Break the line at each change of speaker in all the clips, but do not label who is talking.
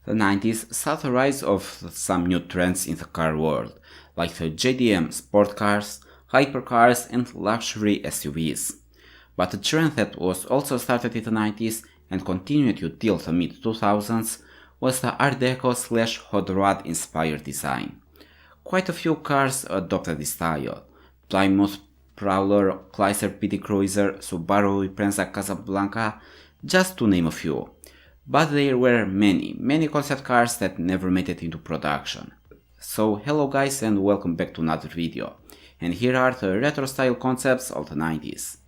The 90s saw the rise of some new trends in the car world, like the JDM sport cars, hypercars and luxury SUVs. But a trend that was also started in the 90s and continued until the mid-2000s was the Art Deco/Hot Rod inspired design. Quite a few cars adopted this style: Plymouth, Prowler, Chrysler PT Cruiser, Subaru Impreza Casablanca, just to name a few. But there were many concept cars that never made it into production. So hello guys and welcome back to another video. And here are the retro style concepts of the 90s.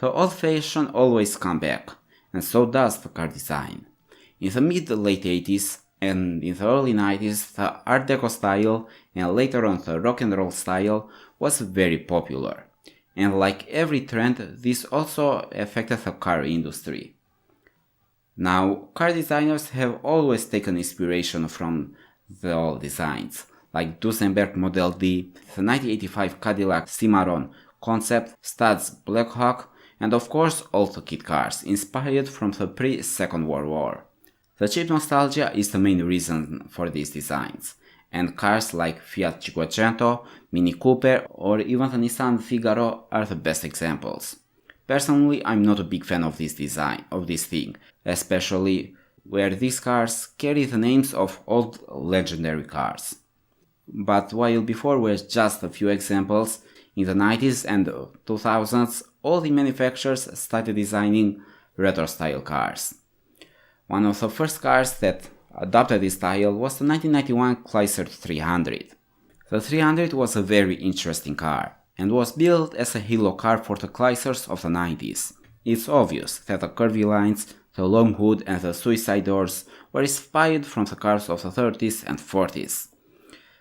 The old fashion always comes back, and so does the car design. In the mid-late 80s and in the early 90s, the Art Deco style and later on the rock and roll style was very popular. And like every trend, this also affected the car industry. Now, car designers have always taken inspiration from the old designs, like Duesenberg Model D, the 1985 Cadillac Cimarron concept, Studs Black Hawk, and of course all the kit cars, inspired from the pre-Second World War. The cheap nostalgia is the main reason for these designs, and cars like Fiat Cinquecento, Mini Cooper or even the Nissan Figaro are the best examples. Personally, I'm not a big fan of this design, of this thing, especially where these cars carry the names of old legendary cars. But while before were just a few examples, in the 90s and 2000s, all the manufacturers started designing retro-style cars. One of the first cars that adopted this style was the 1991 Chrysler 300. The 300 was a very interesting car, and was built as a halo car for the Chryslers of the 90s. It's obvious that the curvy lines, the long hood and the suicide doors were inspired from the cars of the 30s and 40s.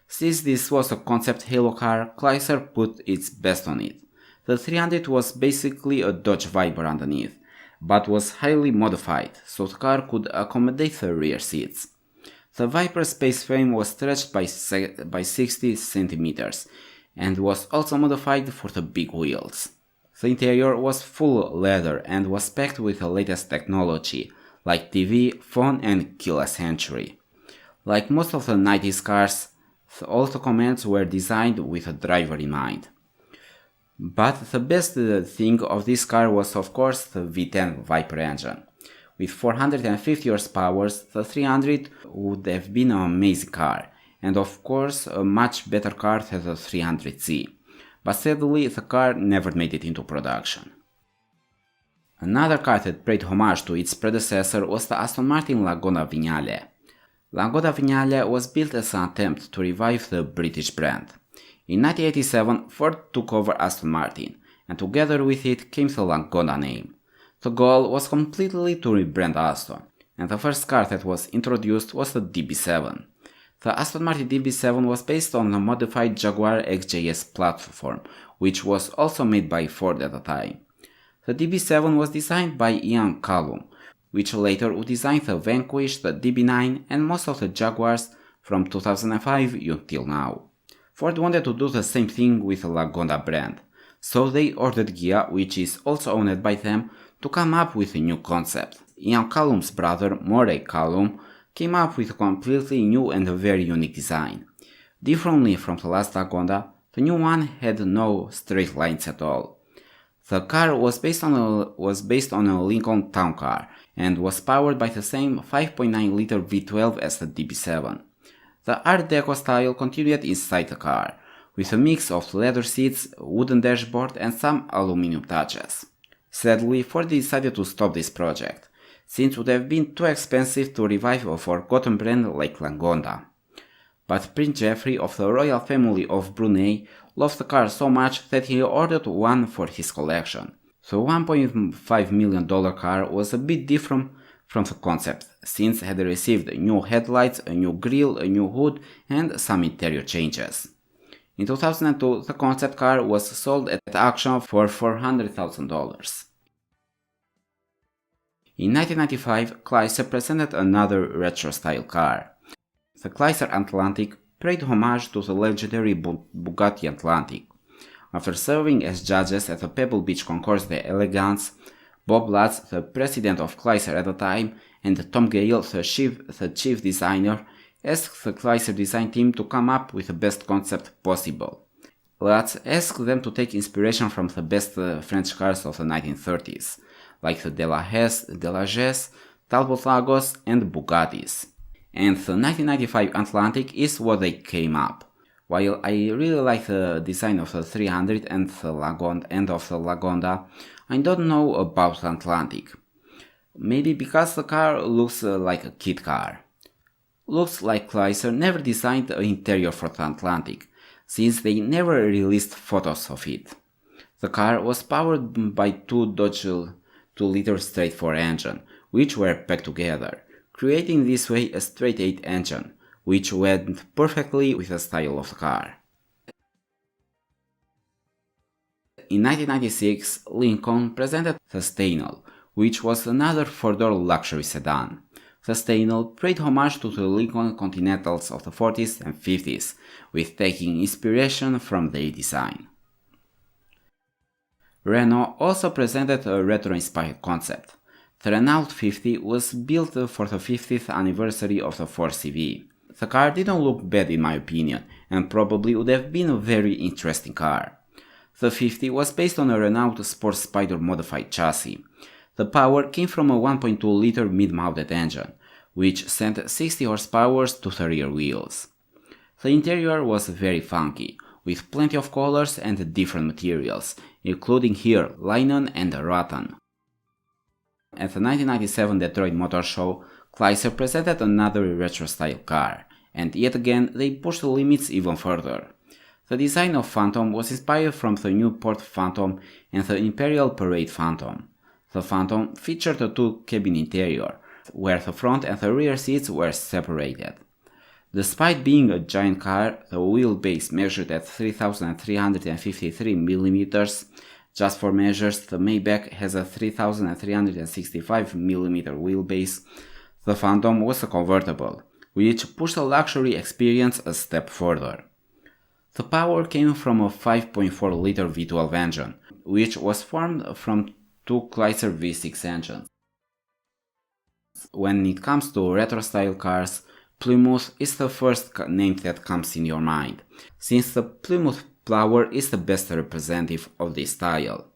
Since this was a concept halo car, Chrysler put its best on it. The 300 was basically a Dodge Viper underneath, but was highly modified, so the car could accommodate the rear seats. The Viper space frame was stretched by 60 centimeters, and was also modified for the big wheels. The interior was full leather and was packed with the latest technology, like TV, phone and keyless entry. Like most of the 90s cars, the auto commands were designed with a driver in mind. But the best thing of this car was of course the V10 Viper engine. With 450 horsepower, the 300 would have been an amazing car, and of course a much better car than the 300Z. But sadly the car never made it into production. Another car that paid homage to its predecessor was the Aston Martin Lagonda Vignale. Lagonda Vignale was built as an attempt to revive the British brand. In 1987, Ford took over Aston Martin, and together with it came the Lagonda name. The goal was completely to rebrand Aston, and the first car that was introduced was the DB7. The Aston Martin DB7 was based on a modified Jaguar XJS platform, which was also made by Ford at the time. The DB7 was designed by Heyen, which later would design the Vanquish, the DB9 and most of the Jaguars from 2005 until now. Ford wanted to do the same thing with the Lagonda brand, so they ordered Ghia, which is also owned by them, to come up with a new concept. Ian Callum's brother, Moray Callum, came up with a completely new and a very unique design. Differently from the last Lagonda, the new one had no straight lines at all. The car was based on a Lincoln Town Car and was powered by the same 5.9-liter V12 as the DB7. The Art Deco style continued inside the car, with a mix of leather seats, wooden dashboard and some aluminum touches. Sadly, Ford decided to stop this project, since it would have been too expensive to revive a forgotten brand like Lagonda. but Prince Jeffrey of the royal family of Brunei loved the car so much that he ordered one for his collection. The $1.5 million car was a bit different from the concept, since it had received new headlights, a new grille, a new hood, and some interior changes. In 2002, the concept car was sold at auction for $400,000. In 1995, Chrysler presented another retro-style car. The Kleiser Atlantic paid homage to the legendary Bugatti Atlantic. After serving as judges at the Pebble Beach Concours d'Elegance, Bob Lutz, the president of Chrysler at the time, and Tom Gale, the chief designer, asked the Chrysler design team to come up with the best concept possible. Lutz asked them to take inspiration from the best French cars of the 1930s, like the Delagesse, Talbot Lagos, and Bugattis. And the 1995 Atlantic is what they came up. While I really like the design of the 300 and the Lagonda, I don't know about the Atlantic. Maybe because the car looks like a kid car. Looks like Chrysler never designed the interior for the Atlantic, since they never released photos of it. The car was powered by two Dodge 2-liter straight-4 engine, which were packed together, creating this way a straight-8 engine, which went perfectly with the style of the car. In 1996, Lincoln presented the Steinel, which was another 4-door luxury sedan. The Steinel paid homage to the Lincoln Continentals of the 40s and 50s, with taking inspiration from their design. Renault also presented a retro-inspired concept. The Renault 50 was built for the 50th anniversary of the 4CV. The car didn't look bad in my opinion, and probably would have been a very interesting car. The 50 was based on a Renault Sport Spider modified chassis. The power came from a 1.2-liter mid-mounted engine, which sent 60 horsepower to the rear wheels. The interior was very funky, with plenty of colors and different materials, including here linen and rattan. At the 1997 Detroit Motor Show, Chrysler presented another retro-style car, and yet again they pushed the limits even further. The design of Phantom was inspired from the Newport Phantom and the Imperial Parade Phantom. The Phantom featured a two-cabin interior, where the front and the rear seats were separated. Despite being a giant car, the wheelbase measured at 3,353 mm. Just for measures, the Maybach has a 3,365 mm wheelbase. The Phantom was a convertible, which pushed the luxury experience a step further. The power came from a 5.4-liter V12 engine, which was formed from two Chrysler V6 engines. When it comes to retro-style cars, Plymouth is the first name that comes in your mind, since the Plymouth Prowler is the best representative of this style.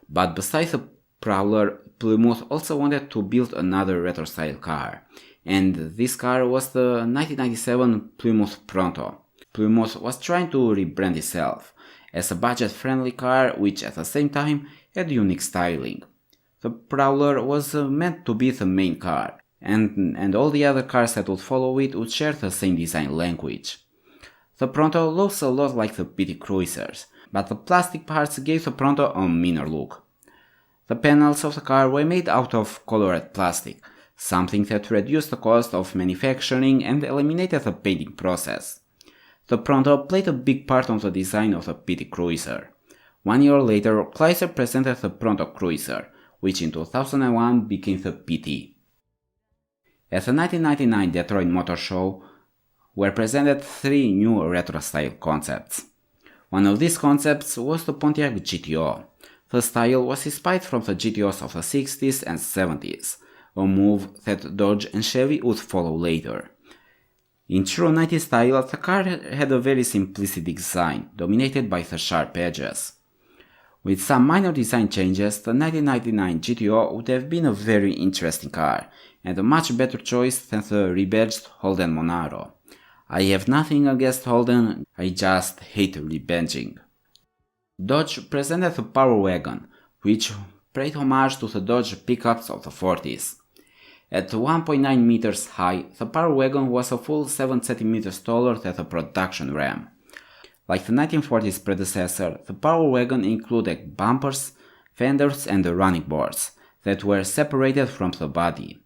But besides the Prowler, Plymouth also wanted to build another retro-style car, and this car was the 1997 Plymouth Pronto. Plymouth was trying to rebrand itself as a budget-friendly car which at the same time had unique styling. The Prowler was meant to be the main car, and all the other cars that would follow it would share the same design language. The Pronto looks a lot like the PT Cruisers, but the plastic parts gave the Pronto a meaner look. The panels of the car were made out of colored plastic, something that reduced the cost of manufacturing and eliminated the painting process. The Pronto played a big part of the design of the PT Cruiser. 1 year later, Chrysler presented the Pronto Cruiser, which in 2001 became the PT. At the 1999 Detroit Motor Show were presented 3 new retro-style concepts. One of these concepts was the Pontiac GTO. The style was inspired from the GTOs of the 60s and 70s, a move that Dodge and Chevy would follow later. In true 90s style, the car had a very simplistic design, dominated by the sharp edges. With some minor design changes, the 1999 GTO would have been a very interesting car, and a much better choice than the rebadged Holden Monaro. I have nothing against Holden, I just hate rebadging. Dodge presented the Power Wagon, which paid homage to the Dodge pickups of the 40s. At 1.9 meters high, the Power Wagon was a full 7 centimeters taller than the production Ram. Like the 1940s predecessor, the Power Wagon included bumpers, fenders and running boards that were separated from the body.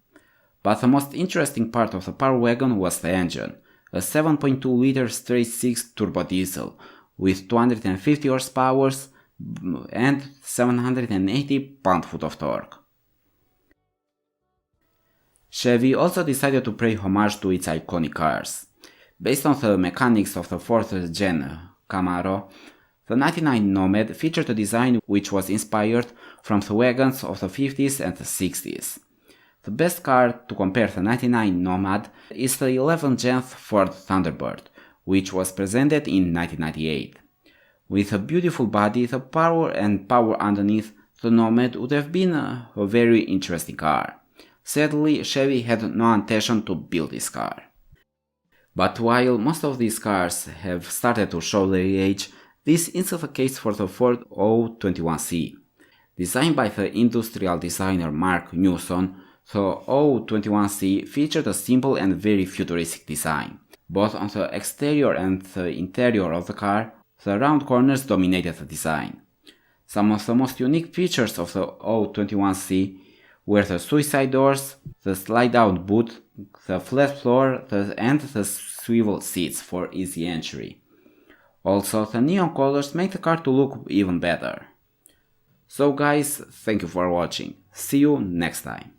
But the most interesting part of the Power Wagon was the engine, a 7.2-liter straight-six turbo diesel with 250 horsepower and 780 pound-foot of torque. Chevy also decided to pay homage to its iconic cars. Based on the mechanics of the 4th gen Camaro, the 99 Nomad featured a design which was inspired from the wagons of the 50s and the 60s. The best car to compare the 99 Nomad is the 11th gen Ford Thunderbird, which was presented in 1998. With a beautiful body, the power and power underneath, the Nomad would have been a very interesting car. Sadly, Chevy had no intention to build this car. But while most of these cars have started to show their age, this isn't the case for the Ford O21C. Designed by the industrial designer Mark Newson, the O21C featured a simple and very futuristic design. Both on the exterior and the interior of the car, the round corners dominated the design. Some of the most unique features of the O21C were the suicide doors, the slide-out boot, the flat floor, and the swivel seats for easy entry. Also, the neon colors make the car to look even better. So guys, thank you for watching. See you next time.